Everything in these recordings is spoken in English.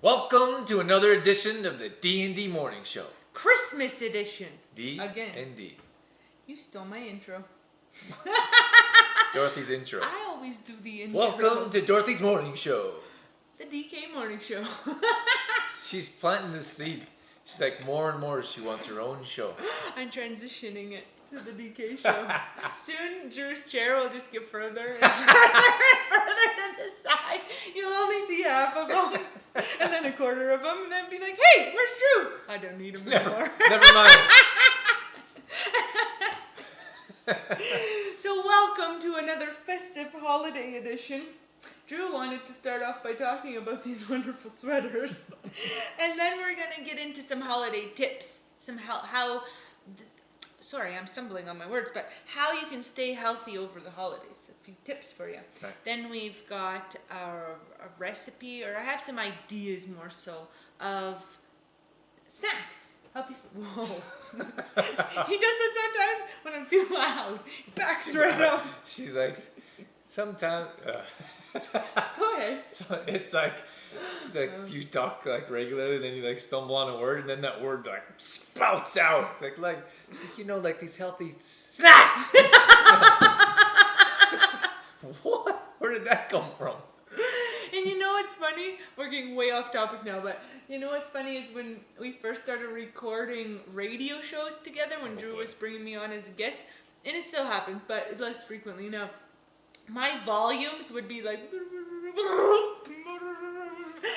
Welcome to another edition of the D&D Morning Show. Christmas edition. D Again. and D. You stole my intro. Dorothy's intro. I always do the intro. Welcome to Dorothy's Morning Show. The DK Morning Show. She's planting the seed. She's like, more and more she wants her own show. I'm transitioning it to the DK show. Soon, Drew's chair will just get further and further to the side. You'll only see half of them, and then a quarter of them, and then be like, hey, where's Drew? I don't need him anymore. Never mind. So welcome to another festive holiday edition. Drew wanted to start off by talking about these wonderful sweaters. And then we're going to get into some holiday tips. Sorry, I'm stumbling on my words, but how you can stay healthy over the holidays. A few tips for you. Okay. Then we've got a recipe, or I have some ideas more so, of snacks. Whoa. He does that sometimes when I'm too loud. He backs right up. She's like, sometimes... Go ahead. So it's like you talk like regularly, then you like stumble on a word, and then that word like spouts out like these healthy snacks. What? Where did that come from? And you know what's funny? We're getting way off topic now, but you know what's funny is when we first started recording radio shows together, when Drew was bringing me on as a guest, and it still happens, but less frequently now. My volumes would be like,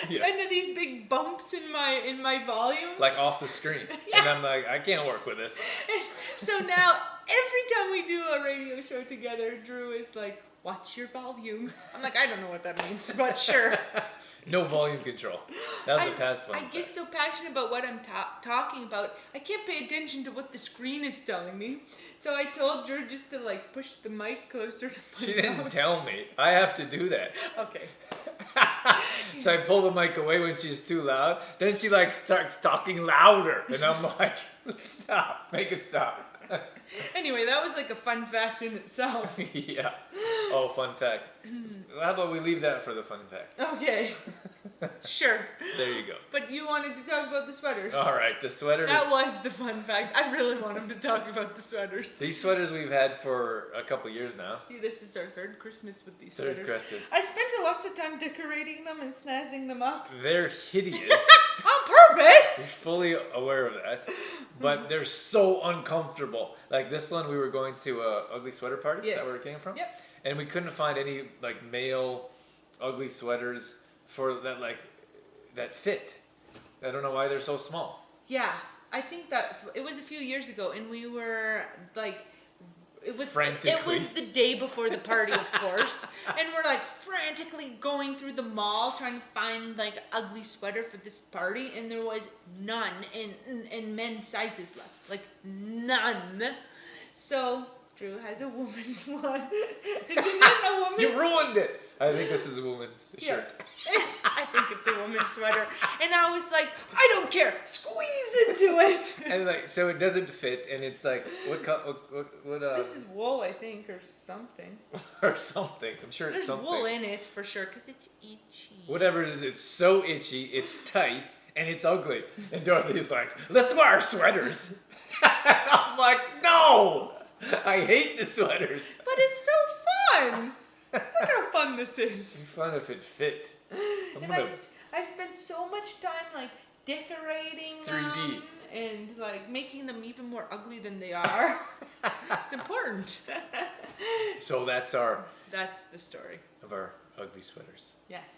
Yeah. and then these big bumps in my volume. Like off the screen. Yeah. And I'm like, I can't work with this. So now every time we do a radio show together, Drew is like, watch your volumes. I'm like, I don't know what that means, but sure. No volume control. That was a past one. I get so passionate about what I'm talking about, I can't pay attention to what the screen is telling me. So I told Drew just to like push the mic closer to my She didn't mouth. tell me. I have to do that. Okay. So I pull the mic away when she's too loud. Then she like starts talking louder. And I'm like, stop. Make it stop. Anyway, that was like a fun fact in itself. Yeah. Oh, fun fact. How about we leave that for the fun fact? Okay. Sure. There you go. But you wanted to talk about the sweaters. All right, the sweaters. That was the fun fact. I really want him to talk about the sweaters. These sweaters we've had for a couple years now. This is our third Christmas with these Third sweaters. Christmas. I spent lots of time decorating them and snazzing them up. They're hideous. On purpose! He's fully aware of that. But they're so uncomfortable. Like this one, we were going to a ugly sweater party. Is that where it came from? Yep. And we couldn't find any like male ugly sweaters for that fit. I don't know why they're so small. Yeah, I think it was a few years ago, and we were like, it was Frantically. the day before the party, of course, and we're like frantically going through the mall trying to find like ugly sweater for this party, and there was none in men's sizes left, like none. So Drew has a woman's one. Isn't it a woman's? You ruined it. I think this is a woman's shirt. I think it's a woman's sweater. And I was like, I don't care. Squeeze into it. And like, so it doesn't fit, and it's like, what This is wool, I think, or something. or something. I'm sure it's There's something. wool in it for sure, because it's itchy. Whatever it is, it's so itchy, it's tight, and it's ugly. And Dorothy's like, let's wear our sweaters. I'm like, no! I hate the sweaters. But it's so fun. Look how fun this is. It'd be fun if it fit. And I spent so much time like decorating It's 3D. them and like making them even more ugly than they are. It's important. So that's That's the story. of our ugly sweaters. Yes.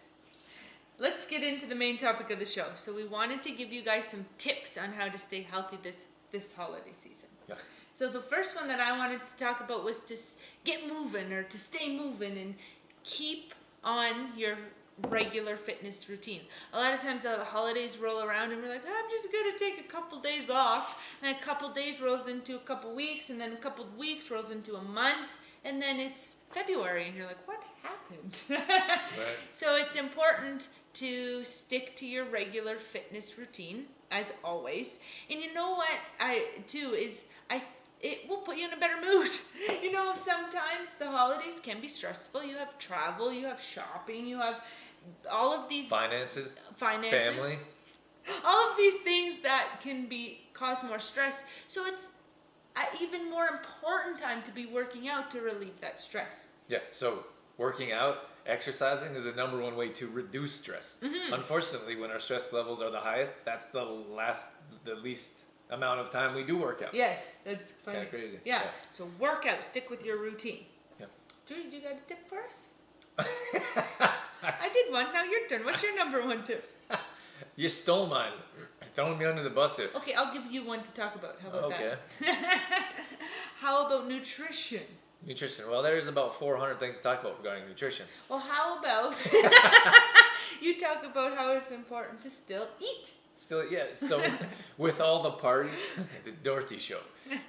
Let's get into the main topic of the show. So we wanted to give you guys some tips on how to stay healthy this holiday season. Yeah. So the first one that I wanted to talk about was to get moving, or to stay moving and keep on your regular fitness routine. A lot of times the holidays roll around and we're like, I'm just going to take a couple days off. And a couple days rolls into a couple weeks, and then a couple weeks rolls into a month, and then it's February and you're like, what happened? Right. So it's important to stick to your regular fitness routine, as always. And you know what it will put you in a better mood. You know, sometimes the holidays can be stressful. You have travel, you have shopping, you have all of these finances, finances, family. all of these things that can cause more stress. So it's an even more important time to be working out to relieve that stress. Yeah, so working out, exercising is the number one way to reduce stress. Unfortunately, when our stress levels are the highest, that's the least amount of time we do work out. Yes, that's It's kind of crazy. Yeah. So work out, stick with your routine. Yeah. Judy, you got a tip for us? I did one. Now your turn. What's your number one tip? You stole mine. Throwing me under the bus here. Okay, I'll give you one to talk about. How about Okay. that? How about nutrition? Nutrition. Well, there's about 400 things to talk about regarding nutrition. Well, how about you talk about how it's important to still eat? Still, yeah. So, with all the parties, the Dorothy show,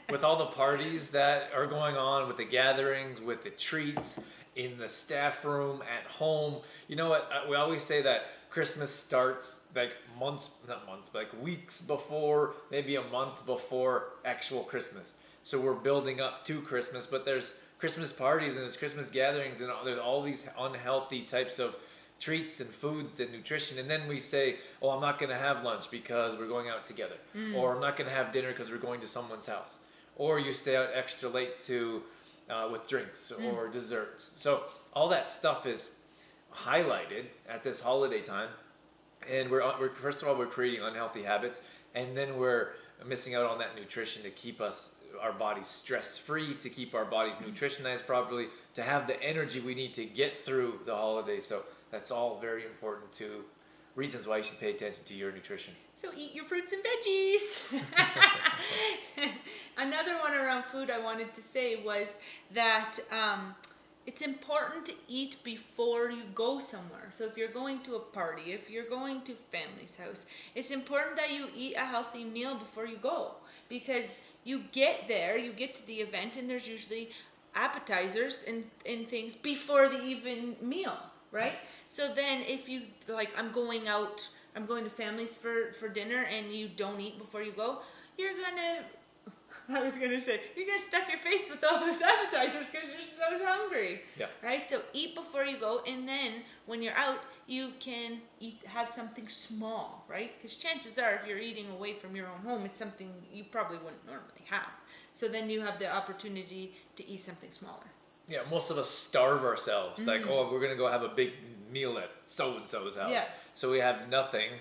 with all the parties that are going on, with the gatherings, with the treats in the staff room, at home, you know what? We always say that Christmas starts like not months, but like weeks before, maybe a month before actual Christmas. So we're building up to Christmas, but there's Christmas parties and there's Christmas gatherings and there's all these unhealthy types of treats and foods and nutrition. And then we say, oh, I'm not going to have lunch because we're going out together. Or I'm not going to have dinner because we're going to someone's house. Or you stay out extra late with drinks or desserts. So all that stuff is highlighted at this holiday time. And we're first of all, we're creating unhealthy habits. And then we're missing out on that nutrition to keep our bodies stress-free, to keep our bodies nutritionized properly, to have the energy we need to get through the holidays. So that's all very important to reasons why you should pay attention to your nutrition. So eat your fruits and veggies. Another one around food I wanted to say was that it's important to eat before you go somewhere. So if you're going to a party, if you're going to family's house, it's important that you eat a healthy meal before you go, because you get there, you get to the event, and there's usually appetizers and things before the even meal, right? So then if you, like, I'm going to families for dinner and you don't eat before you go, you're gonna stuff your face with all those appetizers because you're so hungry. Yeah. Right? So eat before you go, and then when you're out, you can have something small, right? Because chances are, if you're eating away from your own home, it's something you probably wouldn't normally have. So then you have the opportunity to eat something smaller. Yeah, most of us starve ourselves. Like, oh, we're going to go have a big meal at so-and-so's house. Yeah. So we have nothing.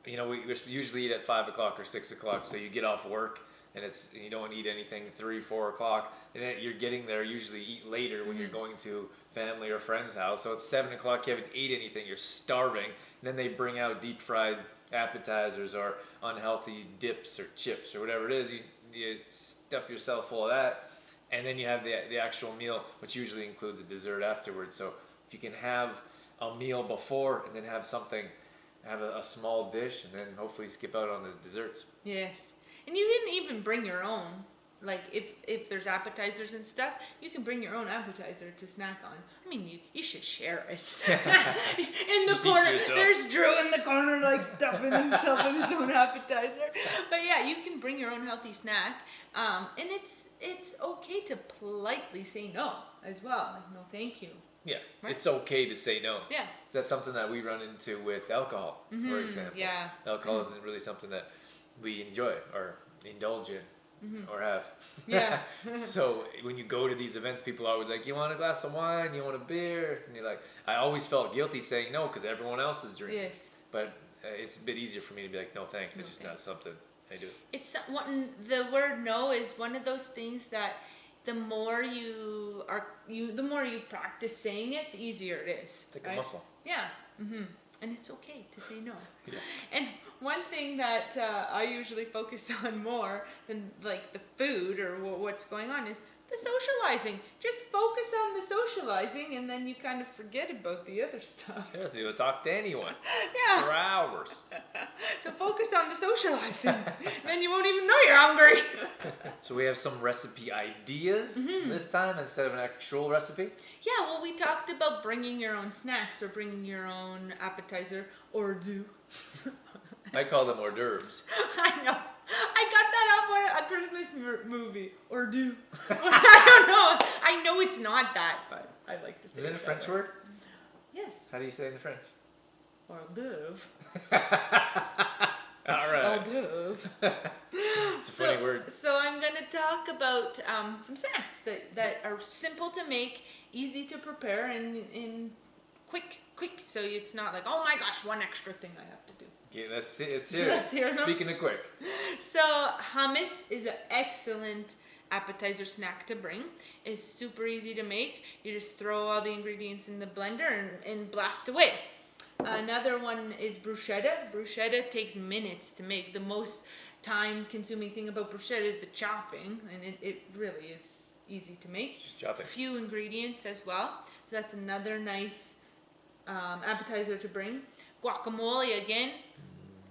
You know, we usually eat at 5 o'clock or 6 o'clock. So you get off work and you don't eat anything 3, 4 o'clock. And then you're getting there, usually eat later when you're going to family or friend's house. So it's 7 o'clock, you haven't ate anything, you're starving. And then they bring out deep fried appetizers or unhealthy dips or chips or whatever it is. You stuff yourself full of that. And then you have the actual meal, which usually includes a dessert afterwards. So if you can have a meal before and then have a small dish, and then hopefully skip out on the desserts. Yes. And you can even bring your own. Like, if there's appetizers and stuff, you can bring your own appetizer to snack on. I mean, you should share it. In the Just eat corner, yourself. there's Drew in the corner, like, stuffing himself with his own appetizer. But yeah, you can bring your own healthy snack. And it's okay to politely say no as well. Like, no, thank you. Yeah, Right. It's okay to say no. Yeah. That's something that we run into with alcohol, for example. Yeah. Alcohol isn't really something that we enjoy or indulge in or have. Yeah. So when you go to these events, people are always like, you want a glass of wine? You want a beer? And you're like, I always felt guilty saying no because everyone else is drinking. Yes. But it's a bit easier for me to be like, no thanks. It's No, just thanks. not something I do. The word no is one of those things that the more you practice saying it, the easier it is. It's like right? a muscle. Yeah. And it's okay to say no. Yeah. And one thing that I usually focus on more than like the food or what's going on is the socializing. Just focus on the socializing, and then you kind of forget about the other stuff. Yeah, so you'll talk to anyone Yeah. for hours. So focus on the socializing. Then you won't even know you're hungry. So we have some recipe ideas this time instead of an actual recipe. Yeah, well, we talked about bringing your own snacks or bringing your own appetizer or do. I call them hors d'oeuvres. I know. I got that off a Christmas movie. Or do. I don't know. I know it's not that, but I like to say Is it a that French way. word? Yes. How do you say it in French? or hors d'oeuvre. All right. Hors d'oeuvre. It's a funny word. So I'm going to talk about some snacks that are simple to make, easy to prepare, and quick. So it's not like, oh my gosh, one extra thing I have to do. Yeah, let's hear Let's hear it. them. Speaking of quick. So hummus is an excellent appetizer snack to bring. It's super easy to make. You just throw all the ingredients in the blender and blast away. Another one is bruschetta. Bruschetta takes minutes to make. The most time-consuming thing about bruschetta is the chopping, and it really is easy to make. Just chopping. Few ingredients as well, so that's another nice appetizer to bring. Guacamole again,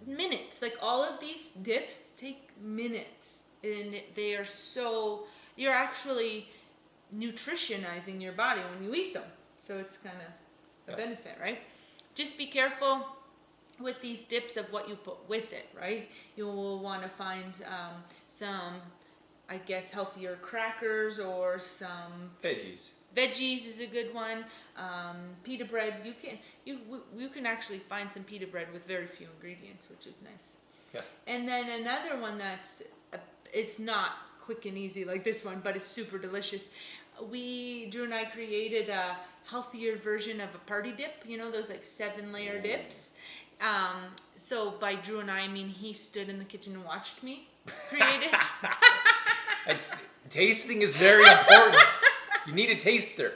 minutes. Like all of these dips take minutes, and they are so, you're actually nutritionizing your body when you eat them. So it's kind of a benefit, right? Just be careful with these dips of what you put with it, right? You will want to find some, I guess, healthier crackers or some Veggies. Veggies is a good one. Pita bread, you can actually find some pita bread with very few ingredients, which is nice. Yeah. And then another one that's it's not quick and easy like this one, but it's super delicious. Drew and I created a healthier version of a party dip. You know those like 7-layer dips. So by Drew and I mean he stood in the kitchen and watched me create it. Tasting is very important. You need a taster.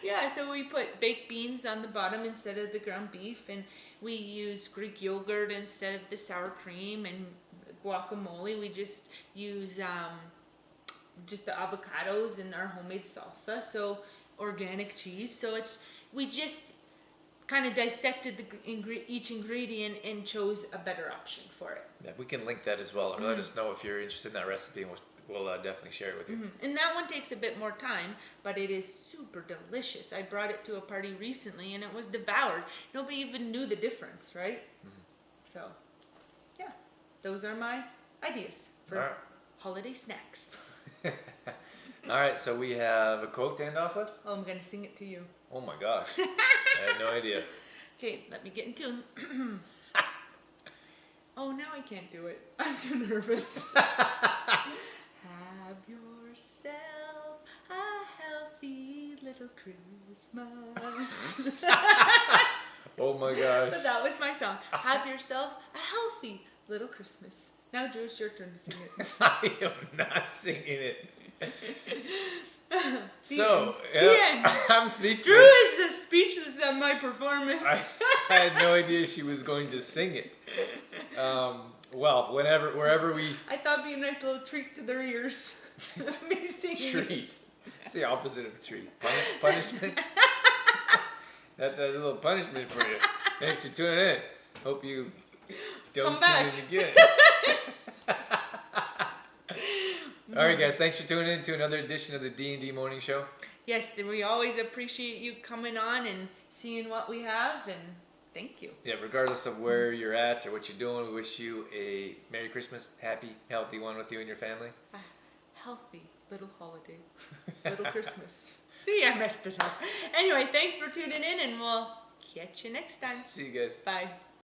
Yeah, so we put baked beans on the bottom instead of the ground beef, and we use Greek yogurt instead of the sour cream, and guacamole. We just use just the avocados and our homemade salsa, so organic cheese. So we just kind of dissected each ingredient and chose a better option for it. Yeah, we can link that as well. Or let us know if you're interested in that recipe, and we'll definitely share it with you. And that one takes a bit more time, but it is super delicious. I brought it to a party recently, and it was devoured. Nobody even knew the difference, right? So, yeah, those are my ideas for holiday snacks. All right, so we have a quote to end off with? Oh, I'm going to sing it to you. Oh my gosh. I had no idea. Okay, let me get in tune. Oh, now I can't do it. I'm too nervous. Have yourself a healthy little Christmas. Oh my gosh. But that was my song. Have yourself a healthy little Christmas. Now, Drew, it's your turn to sing it. I am not singing it. The end. I'm speechless. Drew is as speechless at my performance. I had no idea she was going to sing it. Well, wherever we I thought it'd be a nice little treat to their ears. Me singing. treat. It's the opposite of a treat. Punishment. That's a little punishment for you. Thanks for tuning in. Hope you don't tune in again. All right, guys. Thanks for tuning in to another edition of the D&D Morning Show. Yes, we always appreciate you coming on and seeing what we have, and thank you. Yeah, regardless of where you're at or what you're doing, we wish you a Merry Christmas, happy, healthy one with you and your family. A healthy little holiday, little Christmas. See, I messed it up. Anyway, thanks for tuning in, and we'll catch you next time. See you guys. Bye.